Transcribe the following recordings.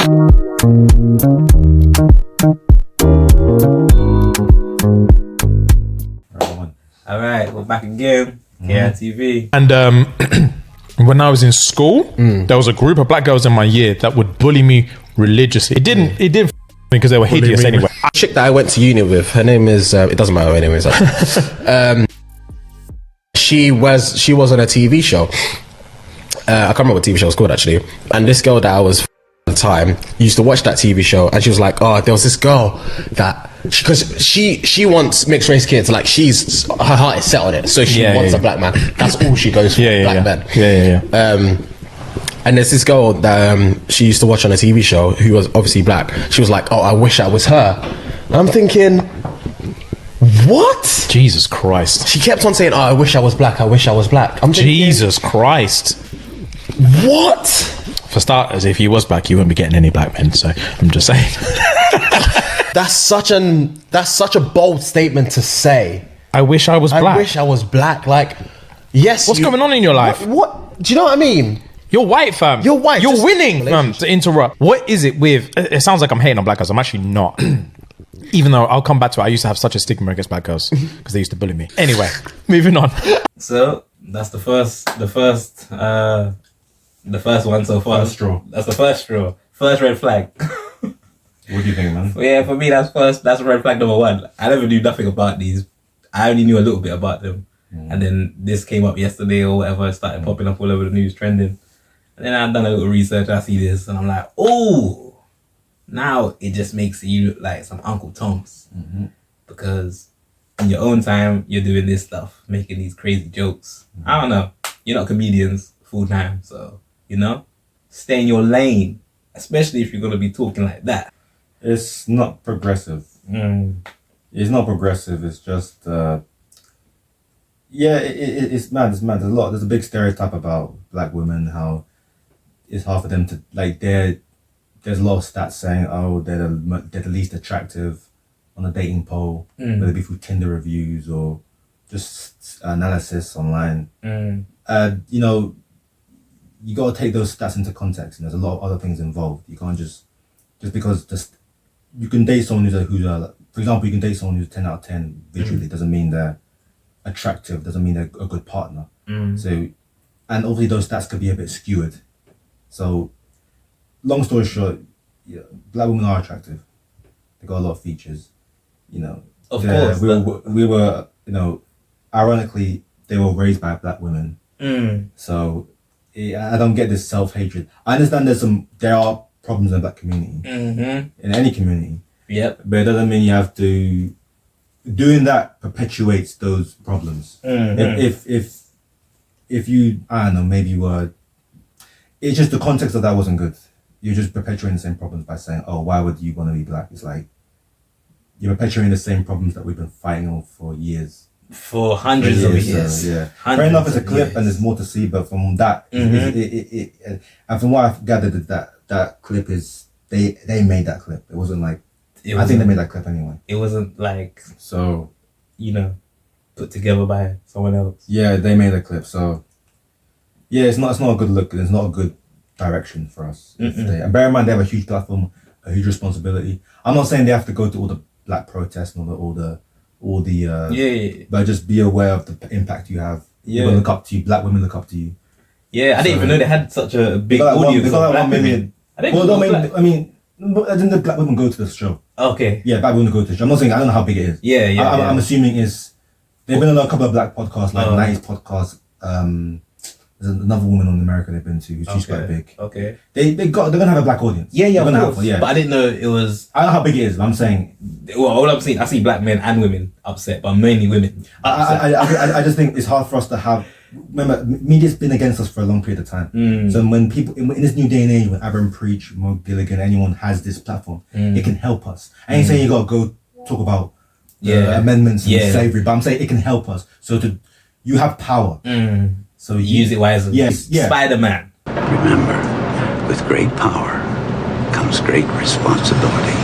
All right, we're back again. K.I.T.V. And when I was in school, there was a group of black girls in my year that would bully me religiously. It didn't because they were hideous anyway. A chick that I went to uni with, her name is it doesn't matter anyways. She was on a TV show. I can't remember what TV show it was called actually. And this girl that I was at the time used to watch that TV show, and she was like, "Oh, there was this girl that because she wants mixed race kids. Like her heart is set on it, so she wants a black man. That's all she goes for, black men." And there's this girl that she used to watch on a TV show who was obviously black. She was like, "Oh, I wish I was her." And I'm thinking, what? Jesus Christ. She kept on saying, "Oh, I wish I was black. I wish I was black." I'm thinking, Jesus Christ. What? For starters, if he was black, you wouldn't be getting any black men. So I'm just saying. That's such a bold statement to say. I wish I was black. I wish I was black. Like, yes. What's going on in your life? What? Do you know what I mean? You're white, fam. You're white. You're winning, fam. To interrupt. What is it with? It sounds like I'm hating on black girls. I'm actually not. Even though I'll come back to it. I used to have such a stigma against black girls because they used to bully me. Anyway, moving on. So that's the first one so far. First straw. That's the first straw. First red flag. What do you think, man? Yeah, for me that's red flag number one. I never knew nothing about these. I only knew a little bit about them. And then this came up yesterday or whatever, it started popping up all over the news, trending. And then I've done a little research, I see this, and I'm like, oh, now it just makes you look like some Uncle Toms. Because in your own time, you're doing this stuff, making these crazy jokes. I don't know. You're not comedians full time, so, you know, stay in your lane, especially if you're going to be talking like that. It's not progressive. It's not progressive. It's just, it's mad. It's mad. There's a big stereotype about black women, how it's hard for them to, like, there's a lot of stats saying, oh, they're the least attractive on a dating poll, whether it be through Tinder reviews or just analysis online. You know, you got to take those stats into context, and there's a lot of other things involved. You can't just because you can date someone for example, you can date someone who's 10 out of 10 visually, doesn't mean they're attractive, doesn't mean they're a good partner. So, and obviously those stats could be a bit skewed. So, long story short, black women are attractive. They got a lot of features, you know. Of course. We were, you know, ironically, they were raised by black women. So, I don't get this self-hatred. I understand there are problems in the black community, in any community. Yep. But it doesn't mean you have to. Doing that perpetuates those problems. If you, I don't know, maybe you were. It's just the context of that wasn't good. You're just perpetuating the same problems by saying, "Oh, why would you want to be black?" It's like you're perpetuating the same problems that we've been fighting on for years. For hundreds of years. So, yeah. Fair enough, it's a clip and there's more to see, but from that, and from what I've gathered, that clip is they made that clip. It wasn't like I think they made that clip anyway. It wasn't like so, you know, put together by someone else. Yeah, they made a clip. So yeah, it's not a good look. And it's not a good direction for us today. And bear in mind, they have a huge platform, a huge responsibility. I'm not saying they have to go to all the black protests and all the but just be aware of the impact you have. People look up to you. Black women look up to you. Yeah, I didn't even know they had such a big audience. They got like 1 million. I mean, didn't the black women go to the show? Okay. Yeah, black women go to the show. I'm not saying I don't know how big it is. I'm assuming they've been on a couple of black podcasts, like 90s podcasts. There's another woman in America they've been to. She's quite big. Okay. They're gonna have a black audience. Yeah, of course. But I didn't know it was. I don't know how big it is, but I'm saying. Well, all I'm saying, I see black men and women upset, but mainly women. I just think it's hard for us to have. Remember, media's been against us for a long period of time. So when people in this new day and age, when Abram Preach, Mo Gilligan, anyone has this platform, it can help us. I ain't saying you gotta go talk about amendments and slavery, but I'm saying it can help us. So you have power. So use it wisely. Yes, yeah. Spider-Man. Remember, with great power comes great responsibility.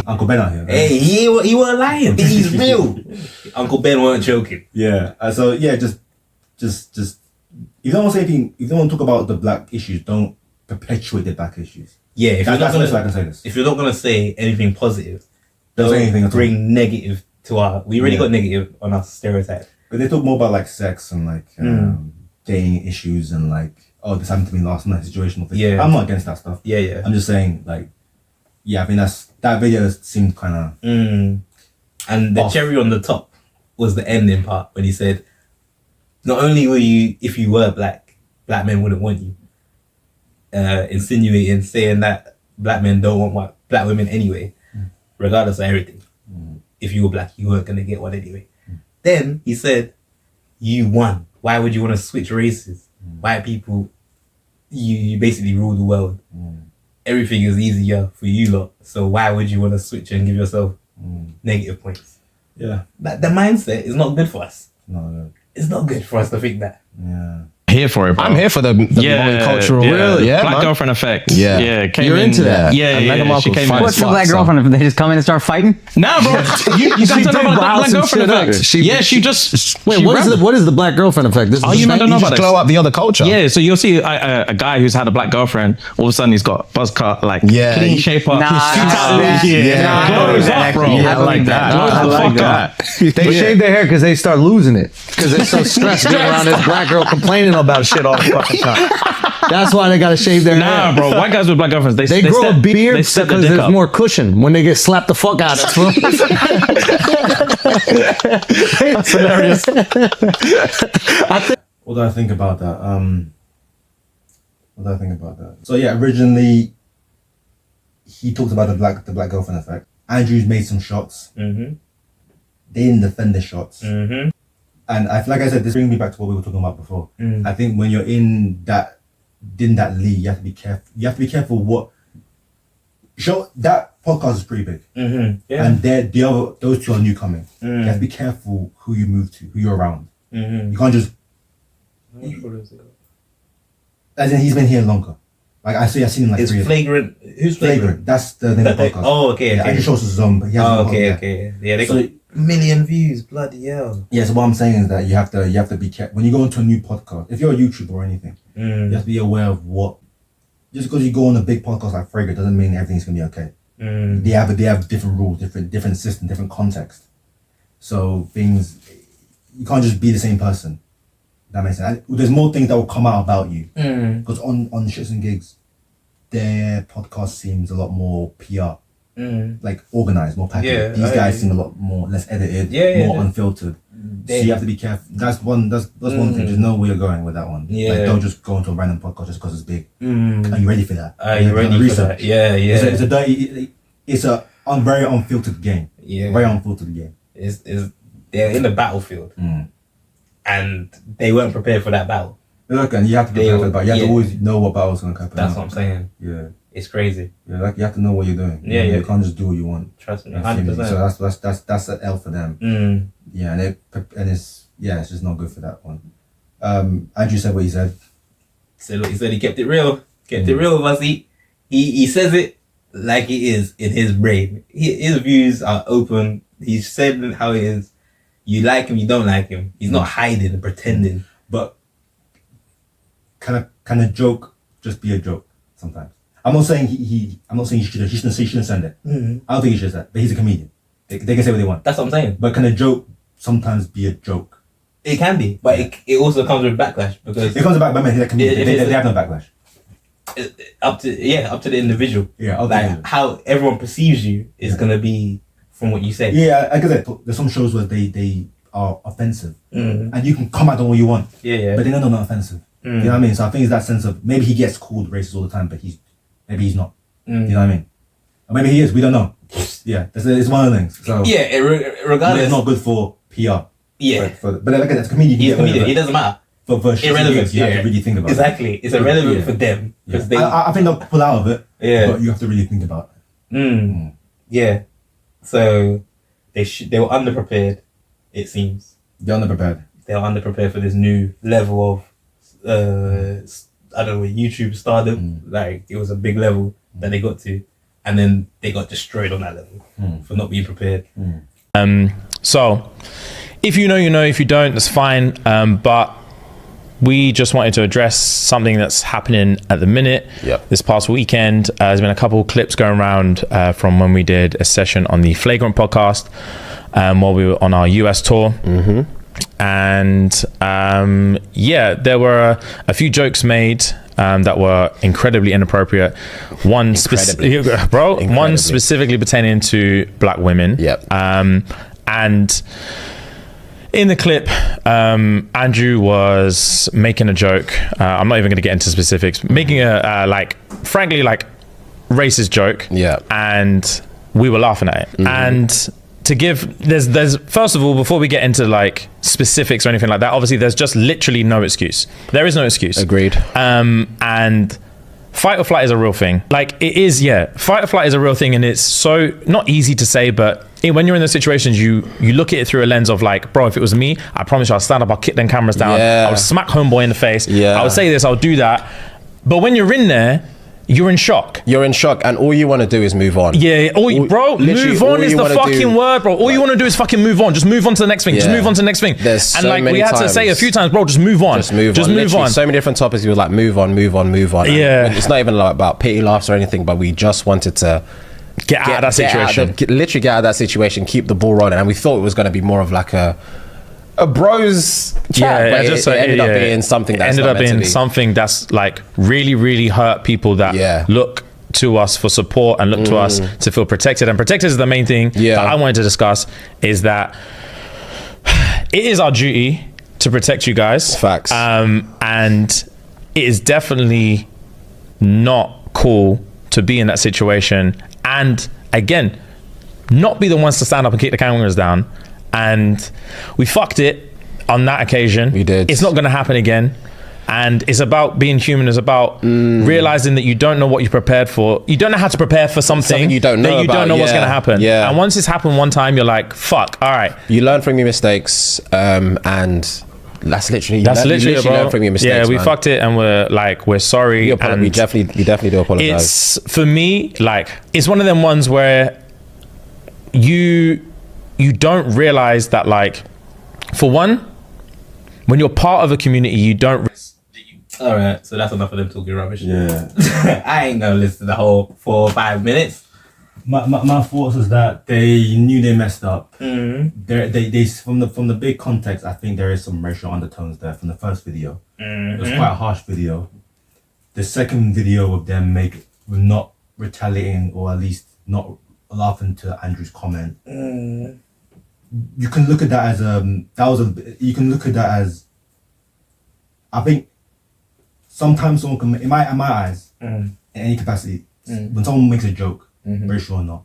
Uncle Ben out here. Hey, he wasn't lying. He's real. Uncle Ben weren't joking. Yeah. So yeah, just if you don't want to say anything, if you don't want to talk about the black issues, don't perpetuate the black issues. yeah, if That's you're not the best way I gonna, can say this. if you're not gonna say anything positive, Don't say anything at all. bring negative to our. We already Yeah. got negative on our stereotype. But they talk more about like sex and like dating issues and like, oh, this happened to me last night, situational things. Yeah. I'm not against that stuff. Yeah, yeah. I'm just saying, like, yeah, I think that video seemed kind of. And the Off. cherry on the top was the ending part when he said, "Not only were you, if you were black men wouldn't want you." Insinuating, saying that black men don't want black women anyway, regardless of everything. If you were black, you weren't gonna get one anyway. Then he said, "You won. Why would you want to switch races? White people, you basically rule the world. Everything is easier for you lot. So why would you want to switch and give yourself negative points?" Yeah. That the mindset is not good for us. No. It's not good for us to think that. Yeah. Here for it, bro. I'm here for the multicultural. Yeah, Black man. girlfriend effect. Yeah. came You're in, into that. Yeah, And yeah. Meghan She Markle's came fine in. as What's the fuck, black so- girlfriend? If they just come in and start fighting? Nah, bro. You guys don't know about the black girlfriend effect. She just. Wait, she what is the black girlfriend effect? This Oh, is you man don't know just about this. glow up the other culture. Yeah, so you'll see a guy who's had a black girlfriend. All of a sudden, he's got buzz cut, like Yeah. clean shape up. Nah, two tattoos. Yeah. Nah, Glows I up, bro. like Yeah, I like that. Glows I the like fuck that. up. They shave their hair because they start losing it. Because they're so stressed being around this black girl complaining about shit all the fucking time. That's why they gotta shave their Nah, hair. bro. White guys with black girlfriends, They grow step, a beard they step because their dick there's up. more cushion when they get slapped the fuck out of. That's hilarious. What do I think about that? So yeah, originally he talked about the black girlfriend effect. Andrews made some shots. They didn't defend the shots. And like I said, this brings me back to what we were talking about before. I think when you're in that league, you have to be careful. You have to be careful what show. That podcast is pretty big, Yeah. and those two are new coming. You have to be careful who you move to, who you're around. You can't just. As in, he's been here longer. Like I've seen him like It's 3 years. flagrant. Who's flagrant? That's the name of the podcast. Oh, okay. Yeah, okay. Andrew Schultz is his own, but he has Oh, his own okay, podcast. okay. Yeah, they So- got million views. Bloody hell. Yeah, so what I'm saying is that you have to be careful when you go into a new podcast. If you're a YouTuber or anything, you have to be aware of what. Just because you go on a big podcast like Fragor doesn't mean everything's gonna be okay. They have different rules, different system, different context. So things, you can't just be the same person. That makes sense. And there's more things that will come out about you because on Shxts and Gigs, their podcast seems a lot more PR. Like organized, more packaged. Yeah, These guys seem a lot more less edited, more unfiltered. So you have to be careful. That's one thing. Just know where you're going with that one. Yeah. Like, don't just go into a random podcast just because it's big. Are you ready for that? Are you ready for that? Yeah, yeah. It's a dirty. It's a very unfiltered game. Yeah. Very unfiltered game. Is they're in the battlefield, and they weren't prepared for that battle. Look, and you have to be careful about. You have to Yeah. always know what battle's gonna happen. That's what I'm saying. Yeah. It's crazy. Yeah, like you have to know what you're doing. Yeah, You yeah. can't just do what you want. Trust me, You feel me? 100%. So that's an L for them. Yeah, and it's just not good for that one. Andrew said what he said. So he said he kept it real. Kept it real with us. He says it like it is in his brain. His views are open. He's said how it is. You like him, you don't like him. He's not hiding and pretending. But can a joke just be a joke sometimes? I'm not saying I'm not saying he shouldn't send it. I don't think he should send it. But he's a comedian. They can say what they want. That's what I'm saying. But can a joke sometimes be a joke? It can be, but it also comes with backlash because It comes back, but he's a comedian. It is They have no backlash. up to the individual. Yeah, like how everyone perceives you is gonna be from what you say. Yeah, like I said, there's some shows where they are offensive, and you can come at them all you want. Yeah. But they know they're not offensive. You know what I mean? So I think it's that sense of maybe he gets called racist all the time, but maybe he's not. You know what I mean? Or maybe he is. We don't know. Yeah, it's one of the things. So Yeah, regardless. it's not good for PR. Yeah. But like as a comedian, He's a comedian. It doesn't matter. For Shxts and Irrelevant. Gigs, you have to really think about exactly. it. It's irrelevant Yeah. for them Yeah. because I think they'll pull out of it. Yeah. But you have to really think about it. Yeah. So they were underprepared. It seems They're underprepared. they were underprepared for this new level of I don't know, YouTube stardom. Like it was a big level that they got to, and then they got destroyed on that level for not being prepared. So if you know, you know. If you don't, that's fine. But we just wanted to address something that's happening at the minute. Yep. This past weekend, there's been a couple of clips going around from when we did a session on the Flagrant podcast while we were on our US tour. And there were a few jokes made that were incredibly inappropriate. One specifically pertaining to black women. Yep. And in the clip, Andrew was making a joke. I'm not even going to get into specifics. Making a frankly racist joke. Yeah. And we were laughing at it. And to give, there's first of all, before we get into like specifics or anything like that, obviously there's just literally no excuse. There is no excuse. Agreed. And fight or flight is a real thing. Like it is, fight or flight is a real thing, and it's so not easy to say, but when you're in those situations, you look at it through a lens of like, bro, if it was me, I promise you I'll stand up, I'll kick them cameras down, I would smack homeboy in the face, I would say this, I'll do that. But when you're in there, you're in shock. You're in shock, and all you want to do is move on. Yeah, bro, move on is the fucking word, bro. All you want to do is fucking move on. Just move on to the next thing. Just move on to the next thing. There's and so like many we had to say a few times, bro, just move on. Just move on. So many different topics. You were like, move on. Yeah. And it's not even like about pity laughs or anything, but we just wanted to get out of that situation. Literally get out of that situation, keep the ball rolling. And we thought it was going to be more of like a bros chat, but it ended up being something that's ended up being something that's like really, really hurt people that look to us for support and look to us to feel protected. And protected is the main thing that I wanted to discuss, is that it is our duty to protect you guys. Facts. And it is definitely not cool to be in that situation. And again, not be the ones to stand up and kick the cameras down. And we fucked it on that occasion. We did. It's not going to happen again. And it's about being human. It's about realizing that you don't know what you're prepared for. You don't know how to prepare for something you don't know that you don't know what's going to happen. Yeah. And once it's happened one time, you're like, fuck, all right. You learn from your mistakes, and that's literally bro. learn from your mistakes. Yeah, we fucked it, and we're sorry. We definitely do apologize. It's, for me, like, it's one of them ones where you don't realize that, like, for one, when you're part of a community, you don't. All right, so that's enough of them talking rubbish. Yeah. I ain't gonna listen to the whole 4 or 5 minutes. My thoughts is that they knew they messed up. They from the big context, I think there is some racial undertones there from the first video. It was quite a harsh video. The second video of them not retaliating, or at least not laughing to Andrew's comment. You can look at that as you can look at that as, I think sometimes someone can, in my eyes, in any capacity, when someone makes a joke, racial or not,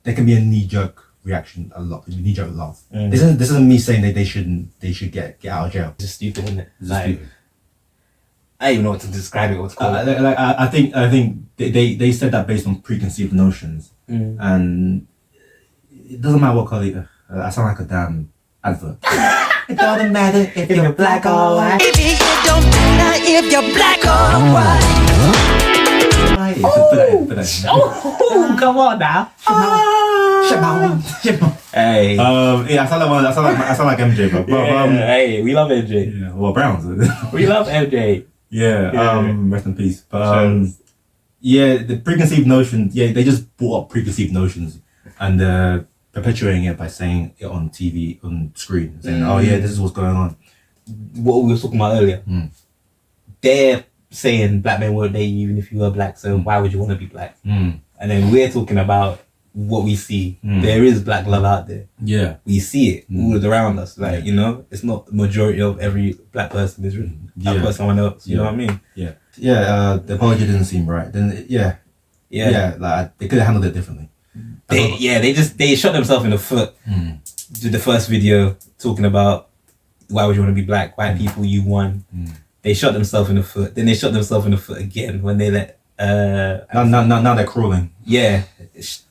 there can be a knee-jerk reaction, knee-jerk laugh. This isn't me saying that they should get out of jail. It's just stupid, isn't it? Like, I don't even know what to describe it, what to call it. I think they said that based on preconceived notions, and it doesn't matter what color. I sound like a damn advert. It don't matter if you're black or white. It don't matter if you're black or white. Oh, come on now. Hey. I sound like MJ, bro. Hey, we love MJ. Yeah, well, Browns. We love MJ. Yeah. Rest in peace. But the preconceived notions. Yeah, they just brought up preconceived notions and perpetuating it by saying it on TV, on screen, saying, "Oh yeah, this is what's going on." What we were talking about earlier. They're saying black men won't date you even if you were black, so why would you want to be black? And then we're talking about what we see. There is black love out there. Yeah, we see it all around us. Like, you know, it's not the majority of every black person is out for someone else. You know what I mean? Yeah. The apology didn't seem right. Then like they could have handled it differently. They shot themselves in the foot. Did the first video talking about why would you want to be black? White people, you won. They shot themselves in the foot. Then they shot themselves in the foot again when they let. Now they're crawling. Yeah,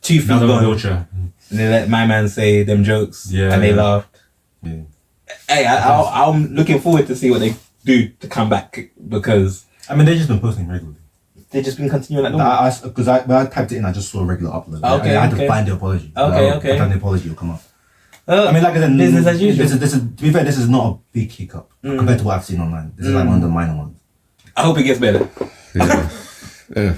2 feet Now long. wheelchair. And they let my man say them jokes. Yeah, and they laughed. Yeah. Hey, I'm looking forward to see what they do to come back, because I mean they've just been posting regularly. They've just been continuing like normal. When I typed it in, I just saw a regular upload. Okay, I had to find the apology. Okay. I found the apology will come up. I mean, like I said, business as usual. This is, to be fair, this is not a big hiccup compared to what I've seen online. This is like one of the minor ones. I hope it gets better. Yeah.